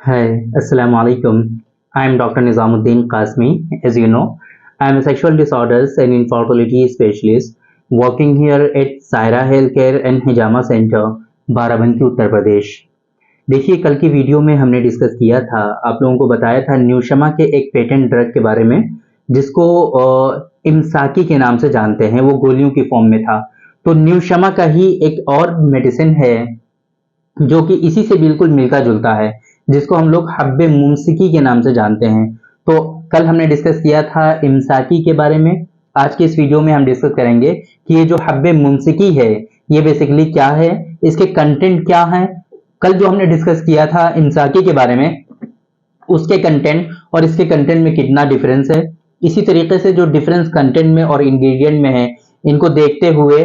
Hi, Assalamu alaikum. I am Dr. Nizamuddin Qasmi. As you know, I am a sexual disorders and infertility specialist working here at Saira Healthcare and Hijama Center, Barabanki Uttar Pradesh. देखिए, कल की video में हमने discuss किया था, आप लोगों को बताया था न्यूशमा के एक पेटेंट ड्रग के बारे में, जिसको इमसाकी के नाम से जानते हैं। वो गोलियों की फॉर्म में था। तो न्यूशमा का ही एक और मेडिसिन है जो कि इसी से बिल्कुल मिलता जुलता है, जिसको हम लोग हब्बे मुमसिकी के नाम से जानते हैं। तो कल हमने डिस्कस किया था इमसाकी के बारे में। आज की इस वीडियो में हम डिस्कस करेंगे कि ये जो हब्बे मुमसिकी है, ये बेसिकली क्या है, इसके कंटेंट क्या है। कल जो हमने डिस्कस किया था इमसाकी के बारे में, उसके कंटेंट और इसके कंटेंट में कितना डिफरेंस है। इसी तरीके से जो डिफरेंस कंटेंट में और इंग्रेडिएंट में है, इनको देखते हुए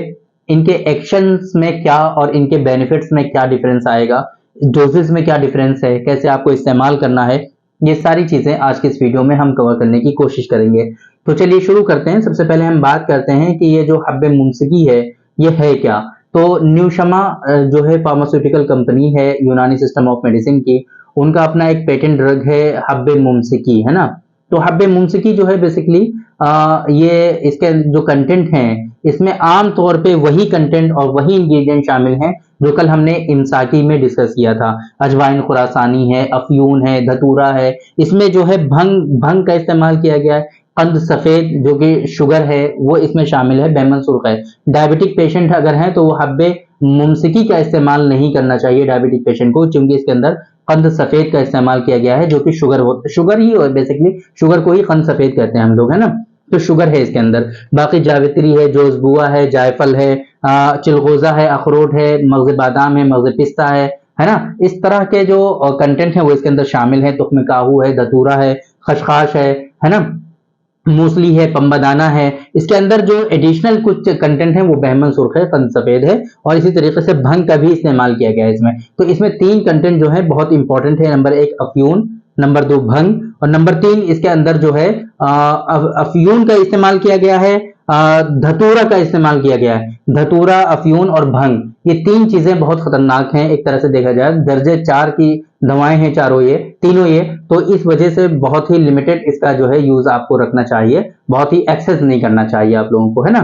इनके एक्शंस में क्या और इनके बेनिफिट्स में क्या डिफरेंस आएगा, डोजेस में क्या डिफरेंस है, कैसे आपको इस्तेमाल करना है, ये सारी चीजें आज के इस वीडियो में हम कवर करने की कोशिश करेंगे। तो चलिए शुरू करते हैं। सबसे पहले हम बात करते हैं कि ये जो हब्बे मुमसिकी है, ये है क्या। तो न्यूशमा जो है फार्मास्यूटिकल कंपनी है यूनानी सिस्टम ऑफ मेडिसिन की, उनका अपना एक पेटेंट ड्रग है हब्बे मुमसिकी, है ना। तो हब्बे मुमसिकी जो है बेसिकली ये इसके जो कंटेंट हैं, इसमें आम तौर पे वही कंटेंट और वही इंग्रेडिएंट शामिल हैं जो कल हमने इमसाकी में डिस्कस किया था। अजवाइन खुरासानी है, अफ्यून है, धतूरा है। इसमें जो है भंग भंग का इस्तेमाल किया गया है। कंद सफेद जो कि शुगर है वो इसमें शामिल है, बैमन सुर्ख है। डायबिटिक पेशेंट अगर हैं तो वो हब्बे मुमसिकी का इस्तेमाल नहीं करना चाहिए डायबिटिक पेशेंट को, क्योंकि इसके अंदर कंद सफेद का इस्तेमाल किया गया है जो कि शुगर ही बेसिकली शुगर को ही कंद सफेद कहते हैं हम लोग, है ना। तो शुगर है इसके अंदर। बाकी जावित्री है, जोजबुआ है, जायफल है, चिलगोजा है, अखरोट है, मगज बादाम है, मगज पिस्ता है ना। इस तरह के जो कंटेंट है वो इसके अंदर शामिल है। तुख्म काहू है, धतूरा है, खशखाश है ना, मूसली है, पंबादाना है। इसके अंदर जो एडिशनल कुछ कंटेंट है वो बहमन सुर्ख है, कंद सफेद है, और इसी तरीके से भंग का भी इस्तेमाल किया गया है इसमें। तो इसमें तीन कंटेंट जो है बहुत इंपॉर्टेंट है। नंबर एक अफ्यून, नंबर दो भंग, और नंबर तीन इसके अंदर जो है अफ्यून का इस्तेमाल किया गया है, धतूरा का इस्तेमाल किया गया है। धतूरा, अफ्यून और भंग, ये तीन चीजें बहुत खतरनाक हैं एक तरह से देखा जाए। दर्जे 4 की दवाएं हैं चारों, ये तीनों ये। तो इस वजह से बहुत ही लिमिटेड इसका जो है यूज आपको रखना चाहिए, बहुत ही एक्सेस नहीं करना चाहिए आप लोगों को, है ना।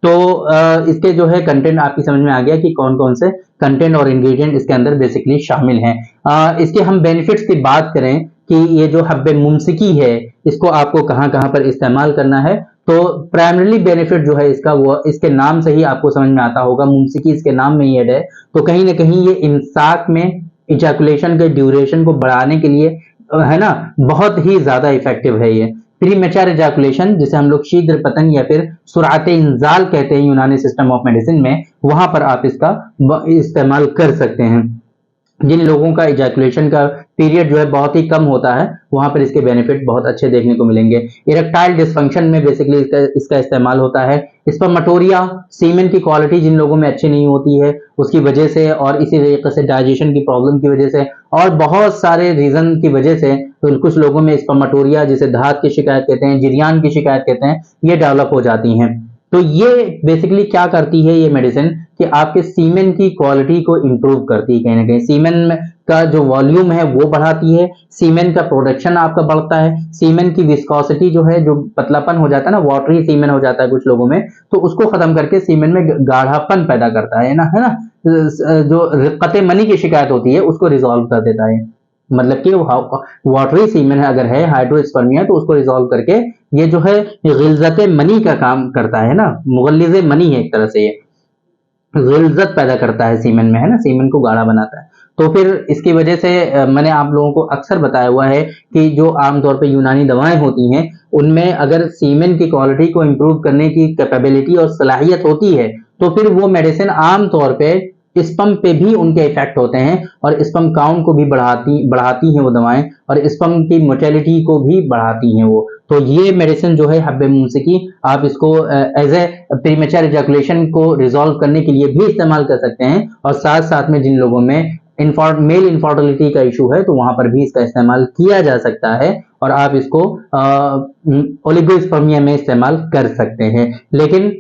तो इसके जो है कंटेंट आपकी समझ में आ गया कि कौन कौन से कंटेंट और इंग्रेडिएंट इसके अंदर बेसिकली शामिल हैं। इसके हम बेनिफिट्स की बात करें कि ये जो हब्बे मुमसिकी है, इसको आपको कहाँ कहाँ पर इस्तेमाल करना है, तो प्राइमरीली बेनिफिट जो है इसका, वो इसके नाम से ही आपको समझ में आता होगा। मुमसिकी इसके नाम में ही ऐड है, तो कहीं ना कहीं ये इमसाक में इजैकुलेशन के ड्यूरेशन को बढ़ाने के लिए, है ना, बहुत ही ज्यादा इफेक्टिव है ये। प्री मैच्योर इजैकुलेशन, जिसे हम लोग शीघ्र पतन या फिर सुरात इंजाल कहते हैं यूनानी सिस्टम ऑफ मेडिसिन में, वहां पर आप इसका इस्तेमाल कर सकते हैं। जिन लोगों का इजैकुलेशन का पीरियड जो है बहुत ही कम होता है, वहां पर इसके बेनिफिट बहुत अच्छे देखने को मिलेंगे। इरेक्टाइल डिसफंक्शन में बेसिकली इसका इस्तेमाल होता है। स्पर्मेटोरिया, सीमेन की क्वालिटी जिन लोगों में अच्छी नहीं होती है उसकी वजह से, और इसी तरीके से डाइजेशन की प्रॉब्लम की वजह से, और बहुत सारे रीजन की वजह से, तो कुछ लोगों में स्पर्मेटोरिया, जिसे धात की शिकायत कहते हैं, जिरियान की शिकायत कहते हैं, ये डेवलप हो जाती हैं। तो ये बेसिकली क्या करती है ये मेडिसिन, कि आपके सीमेन की क्वालिटी को इंप्रूव करती है। कहीं ना कहीं सीमेन का जो वॉल्यूम है वो बढ़ाती है, सीमेन का प्रोडक्शन आपका बढ़ता है, सीमेन की विस्कोसिटी जो है, जो पतलापन हो जाता है ना, वाटरी सीमेन हो जाता है कुछ लोगों में, तो उसको खत्म करके सीमेन में गाढ़ापन पैदा करता है ना, है ना। जो रिक्कत मनी की शिकायत होती है उसको रिजॉल्व कर देता है। मतलब कि वाटरी सीमेन अगर है, हाइड्रोस्पर्मिया, तो उसको रिजॉल्व करके ये जो है गिल्जत मनी का काम करता है ना, मुगल्लिज़ मनी है एक तरह से, ये गिल्जत पैदा करता है सीमेन में, है ना, सीमेन को गाढ़ा बनाता है। तो फिर इसकी वजह से मैंने आप लोगों को अक्सर बताया हुआ है कि जो आमतौर पे यूनानी दवाएं होती हैं, उनमें अगर सीमेन की क्वालिटी को इंप्रूव करने की कैपेबिलिटी और सलाहियत होती है, तो फिर वो मेडिसिन आमतौर पे स्पर्म पे भी उनके इफेक्ट होते हैं, और स्पर्म काउंट को भी बढ़ाती हैं वो दवाएं, और स्पर्म की मोटेलिटी को भी बढ़ाती हैं वो। तो ये मेडिसिन जो है हब्बे मुमसिकी, आप इसको एज ए प्रीमेच्योर इजैकुलेशन को रिजॉल्व करने के लिए भी इस्तेमाल कर सकते हैं, और साथ साथ में जिन लोगों में मेल इनफर्टिलिटी का इशू है, तो वहां पर भी इसका इस्तेमाल किया जा सकता है, और आप इसको ओलिगोस्पर्मिया में इस्तेमाल कर सकते हैं। लेकिन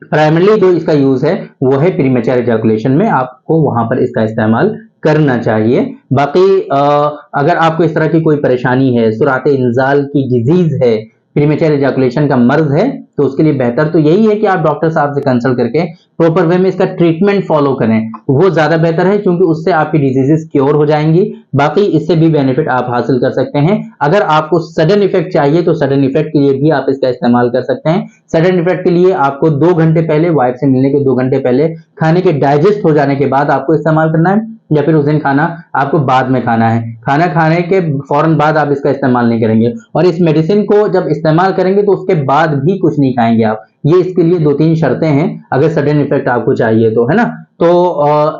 प्राइमरली जो इसका यूज है वो है प्रीमेच्योर इजैकुलेशन में, आपको वहां पर इसका इस्तेमाल करना चाहिए। बाकी अगर आपको इस तरह की कोई परेशानी है, सुरात इंजाल की डिजीज है, प्रीमेचर इजैकुलेशन का मर्ज है, तो उसके लिए बेहतर तो यही है कि आप डॉक्टर साहब से कंसल्ट करके प्रॉपर वे में इसका ट्रीटमेंट फॉलो करें, वो ज्यादा बेहतर है, क्योंकि उससे आपकी डिजीजेस क्योर हो जाएंगी। बाकी इससे भी बेनिफिट आप हासिल कर सकते हैं। अगर आपको सडन इफेक्ट चाहिए तो सडन इफेक्ट के लिए भी आप इसका इस्तेमाल कर सकते हैं। सडन इफेक्ट के लिए आपको 2 घंटे पहले, वाइफ से मिलने के 2 घंटे पहले, खाने के डाइजेस्ट हो जाने के बाद आपको इस्तेमाल करना है, या फिर उस दिन खाना आपको बाद में खाना है। खाना खाने के फौरन बाद आप इसका इस्तेमाल नहीं करेंगे, और इस मेडिसिन को जब इस्तेमाल करेंगे तो उसके बाद भी कुछ नहीं खाएंगे आप। ये इसके लिए 2-3 शर्तें हैं अगर सडन इफेक्ट आपको चाहिए तो, है ना। तो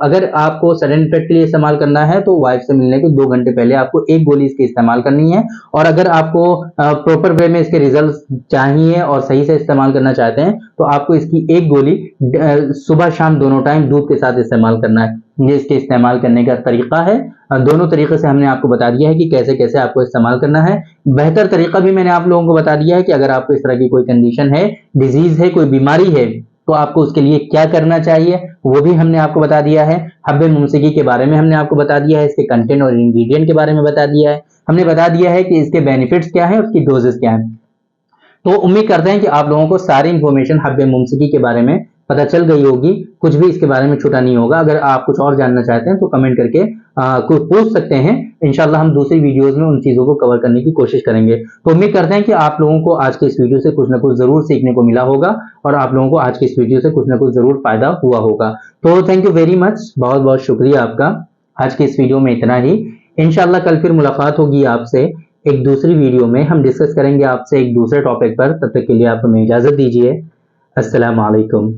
अगर आपको सडन इफेक्ट के लिए इस्तेमाल करना है तो वाइफ से मिलने के 2 घंटे पहले आपको एक गोली इसकी इस्तेमाल करनी है। और अगर आपको प्रॉपर वे में इसके रिजल्ट चाहिए और सही से इस्तेमाल करना चाहते हैं तो आपको इसकी एक गोली सुबह शाम दोनों टाइम दूध के साथ इस्तेमाल करना है। ये इसके इस्तेमाल करने का तरीका है। दोनों तरीके से हमने आपको बता दिया है कि कैसे कैसे आपको इस्तेमाल करना है। बेहतर तरीका भी मैंने आप लोगों को बता दिया है कि अगर आपको इस तरह की कोई कंडीशन है, डिजीज है, कोई बीमारी है, तो आपको उसके लिए क्या करना चाहिए वो भी हमने आपको बता दिया है। हब्बे मुमसिकी के बारे में हमने आपको बता दिया है, इसके कंटेंट और इंग्रेडिएंट के बारे में बता दिया है। हमने बता दिया है कि इसके बेनिफिट्स क्या है, उसकी डोजेस क्या है। तो उम्मीद करते हैं कि आप लोगों को सारी इंफॉर्मेशन हब्बे मुमसिकी के बारे में पता चल गई होगी, कुछ भी इसके बारे में छूटा नहीं होगा। अगर आप कुछ और जानना चाहते हैं तो कमेंट करके कुछ पूछ सकते हैं। इंशाल्लाह हम दूसरी वीडियोस में उन चीजों को कवर करने की कोशिश करेंगे। तो उम्मीद करते हैं कि आप लोगों को आज के इस वीडियो से कुछ ना कुछ जरूर सीखने को मिला होगा, और आप लोगों को आज की इस वीडियो से कुछ ना कुछ जरूर फायदा हुआ होगा। तो थैंक यू वेरी मच, बहुत बहुत शुक्रिया आपका। आज के इस वीडियो में इतना ही। इंशाल्लाह कल फिर मुलाकात होगी आपसे एक दूसरी वीडियो में। हम डिस्कस करेंगे आपसे एक दूसरे टॉपिक पर। तब तक के लिए आप हमें इजाजत दीजिए। अस्सलाम वालेकुम।